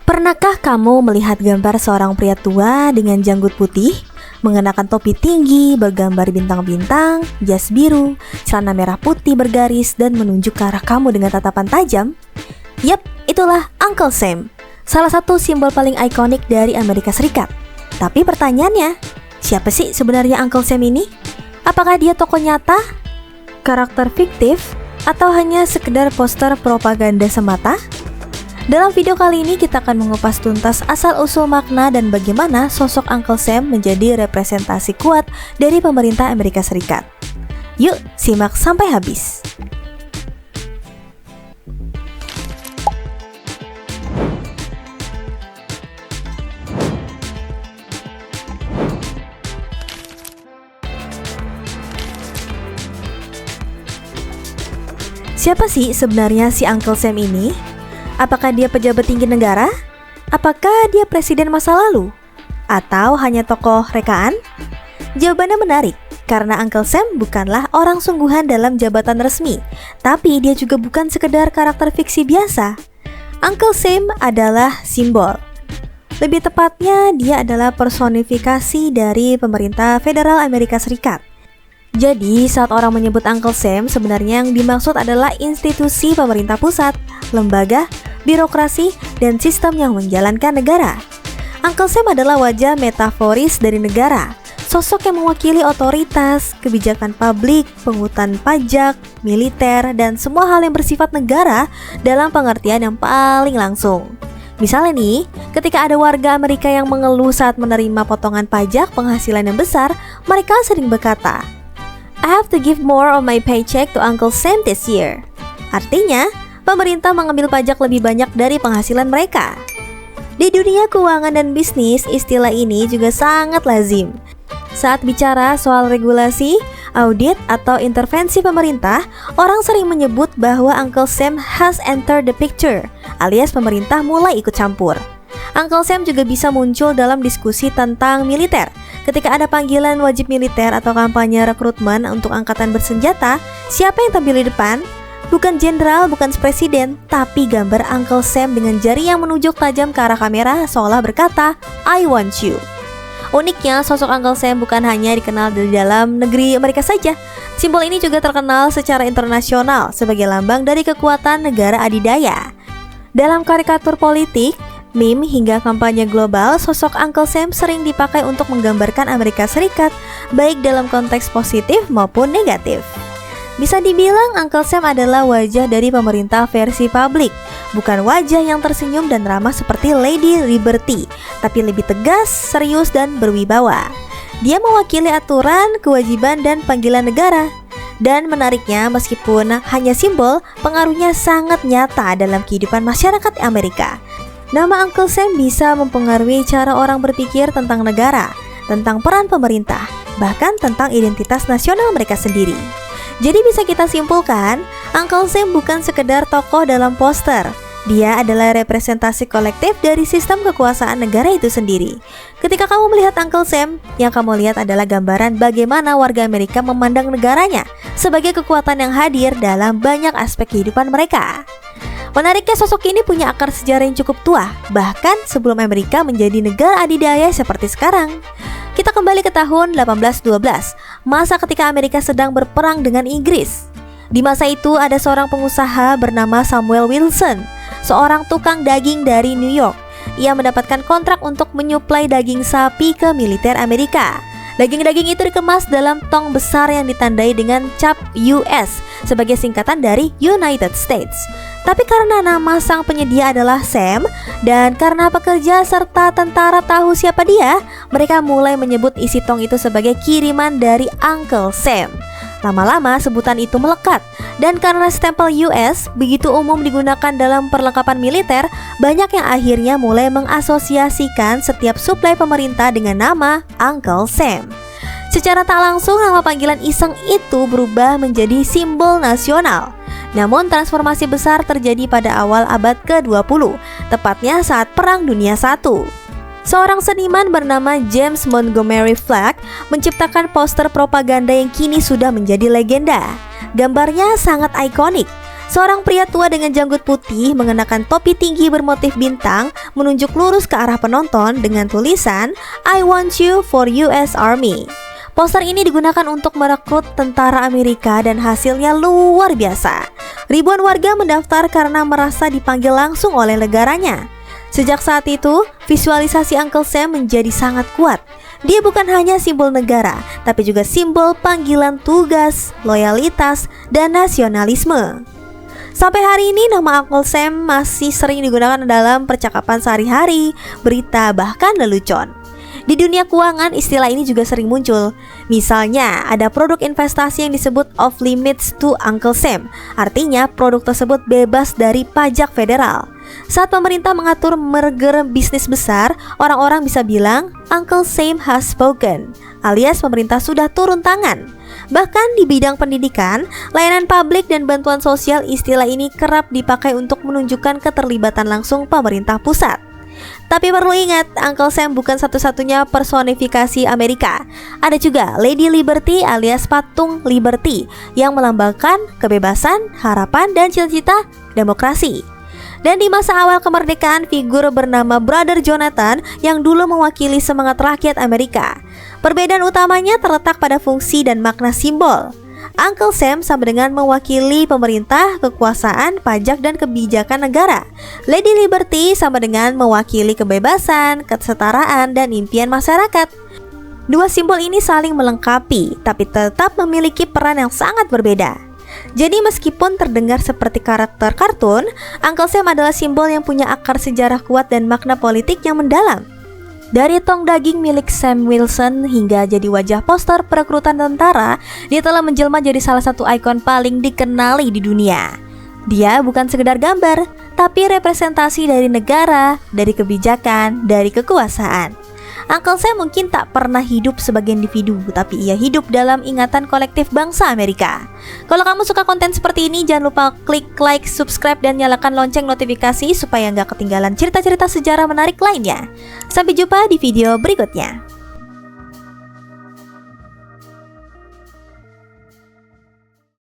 Pernahkah kamu melihat gambar seorang pria tua dengan janggut putih, mengenakan topi tinggi bergambar bintang-bintang, jas biru, celana merah putih bergaris, dan menunjuk ke arah kamu dengan tatapan tajam? Yap, itulah Uncle Sam, salah satu simbol paling ikonik dari Amerika Serikat. Tapi pertanyaannya, siapa sih sebenarnya Uncle Sam ini? Apakah dia tokoh nyata, karakter fiktif, atau hanya sekedar poster propaganda semata? Dalam video kali ini kita akan mengupas tuntas asal-usul makna dan bagaimana sosok Uncle Sam menjadi representasi kuat dari pemerintah Amerika Serikat. Yuk, simak sampai habis. Siapa sih sebenarnya si Uncle Sam ini? Apakah dia pejabat tinggi negara? Apakah dia presiden masa lalu? Atau hanya tokoh rekaan? Jawabannya menarik, karena Uncle Sam bukanlah orang sungguhan dalam jabatan resmi, tapi dia juga bukan sekedar karakter fiksi biasa. Uncle Sam adalah simbol. Lebih tepatnya, dia adalah personifikasi dari pemerintah federal Amerika Serikat. Jadi, saat orang menyebut Uncle Sam, sebenarnya yang dimaksud adalah institusi pemerintah pusat, lembaga, birokrasi, dan sistem yang menjalankan negara. Uncle Sam adalah wajah metaforis dari negara, sosok yang mewakili otoritas, kebijakan publik, pungutan pajak, militer, dan semua hal yang bersifat negara dalam pengertian yang paling langsung. Misalnya nih, ketika ada warga Amerika yang mengeluh saat menerima potongan pajak penghasilan yang besar, mereka sering berkata, "I have to give more of my paycheck to Uncle Sam this year." Artinya, pemerintah mengambil pajak lebih banyak dari penghasilan mereka. Di dunia keuangan dan bisnis, istilah ini juga sangat lazim. Saat bicara soal regulasi, audit, atau intervensi pemerintah, orang sering menyebut bahwa Uncle Sam has entered the picture, alias pemerintah mulai ikut campur. Uncle Sam juga bisa muncul dalam diskusi tentang militer. Ketika ada panggilan wajib militer atau kampanye rekrutmen untuk angkatan bersenjata, siapa yang tampil di depan? Bukan jenderal, bukan presiden, tapi gambar Uncle Sam dengan jari yang menunjuk tajam ke arah kamera seolah berkata, "I want you." Uniknya, sosok Uncle Sam bukan hanya dikenal di dalam negeri Amerika saja. Simbol ini juga terkenal secara internasional sebagai lambang dari kekuatan negara adidaya. Dalam karikatur politik, meme hingga kampanye global, sosok Uncle Sam sering dipakai untuk menggambarkan Amerika Serikat, baik dalam konteks positif maupun negatif. Bisa dibilang Uncle Sam adalah wajah dari pemerintah versi publik, bukan wajah yang tersenyum dan ramah seperti Lady Liberty, tapi lebih tegas, serius, dan berwibawa. Dia mewakili aturan, kewajiban, dan panggilan negara. Dan menariknya, meskipun hanya simbol, pengaruhnya sangat nyata dalam kehidupan masyarakat Amerika. Nama Uncle Sam bisa mempengaruhi cara orang berpikir tentang negara, tentang peran pemerintah, bahkan tentang identitas nasional mereka sendiri. Jadi bisa kita simpulkan, Uncle Sam bukan sekedar tokoh dalam poster. Dia adalah representasi kolektif dari sistem kekuasaan negara itu sendiri. Ketika kamu melihat Uncle Sam, yang kamu lihat adalah gambaran bagaimana warga Amerika memandang negaranya sebagai kekuatan yang hadir dalam banyak aspek kehidupan mereka. Menariknya, sosok ini punya akar sejarah yang cukup tua, bahkan sebelum Amerika menjadi negara adidaya seperti sekarang. Kita kembali ke tahun 1812, masa ketika Amerika sedang berperang dengan Inggris. Di masa itu ada seorang pengusaha bernama Samuel Wilson, seorang tukang daging dari New York. Ia mendapatkan kontrak untuk menyuplai daging sapi ke militer Amerika. Daging-daging itu dikemas dalam tong besar yang ditandai dengan cap US sebagai singkatan dari United States. Tapi karena nama sang penyedia adalah Sam, dan karena pekerja serta tentara tahu siapa dia, mereka mulai menyebut isi tong itu sebagai kiriman dari Uncle Sam. Lama-lama sebutan itu melekat, dan karena stempel US begitu umum digunakan dalam perlengkapan militer, banyak yang akhirnya mulai mengasosiasikan setiap suplai pemerintah dengan nama Uncle Sam. Secara tak langsung, nama panggilan iseng itu berubah menjadi simbol nasional. Namun transformasi besar terjadi pada awal abad ke-20, tepatnya saat Perang Dunia I. Seorang seniman bernama James Montgomery Flagg menciptakan poster propaganda yang kini sudah menjadi legenda. Gambarnya sangat ikonik. Seorang pria tua dengan janggut putih mengenakan topi tinggi bermotif bintang menunjuk lurus ke arah penonton dengan tulisan "I want you for US Army". Poster ini digunakan untuk merekrut tentara Amerika dan hasilnya luar biasa. Ribuan warga mendaftar karena merasa dipanggil langsung oleh negaranya. Sejak saat itu, visualisasi Uncle Sam menjadi sangat kuat. Dia bukan hanya simbol negara, tapi juga simbol panggilan tugas, loyalitas, dan nasionalisme. Sampai hari ini nama Uncle Sam masih sering digunakan dalam percakapan sehari-hari, berita, bahkan lelucon. Di dunia keuangan istilah ini juga sering muncul. Misalnya ada produk investasi yang disebut off limits to Uncle Sam. Artinya produk tersebut bebas dari pajak federal. Saat pemerintah mengatur merger bisnis besar, orang-orang bisa bilang Uncle Sam has spoken, alias pemerintah sudah turun tangan. Bahkan di bidang pendidikan, layanan publik dan bantuan sosial, istilah ini kerap dipakai untuk menunjukkan keterlibatan langsung pemerintah pusat. Tapi perlu ingat, Uncle Sam bukan satu-satunya personifikasi Amerika. Ada juga Lady Liberty alias patung Liberty yang melambangkan kebebasan, harapan, dan cita-cita demokrasi. Dan di masa awal kemerdekaan, figur bernama Brother Jonathan yang dulu mewakili semangat rakyat Amerika. Perbedaan utamanya terletak pada fungsi dan makna simbol. Uncle Sam sama dengan mewakili pemerintah, kekuasaan, pajak, dan kebijakan negara. Lady Liberty sama dengan mewakili kebebasan, kesetaraan, dan impian masyarakat. Dua simbol ini saling melengkapi, tapi tetap memiliki peran yang sangat berbeda. Jadi meskipun terdengar seperti karakter kartun, Uncle Sam adalah simbol yang punya akar sejarah kuat dan makna politik yang mendalam. Dari tong daging milik Sam Wilson hingga jadi wajah poster perekrutan tentara, dia telah menjelma jadi salah satu ikon paling dikenali di dunia. Dia bukan sekedar gambar, tapi representasi dari negara, dari kebijakan, dari kekuasaan. Uncle Sam mungkin tak pernah hidup sebagai individu, tapi ia hidup dalam ingatan kolektif bangsa Amerika. Kalau kamu suka konten seperti ini, jangan lupa klik like, subscribe, dan nyalakan lonceng notifikasi supaya nggak ketinggalan cerita-cerita sejarah menarik lainnya. Sampai jumpa di video berikutnya.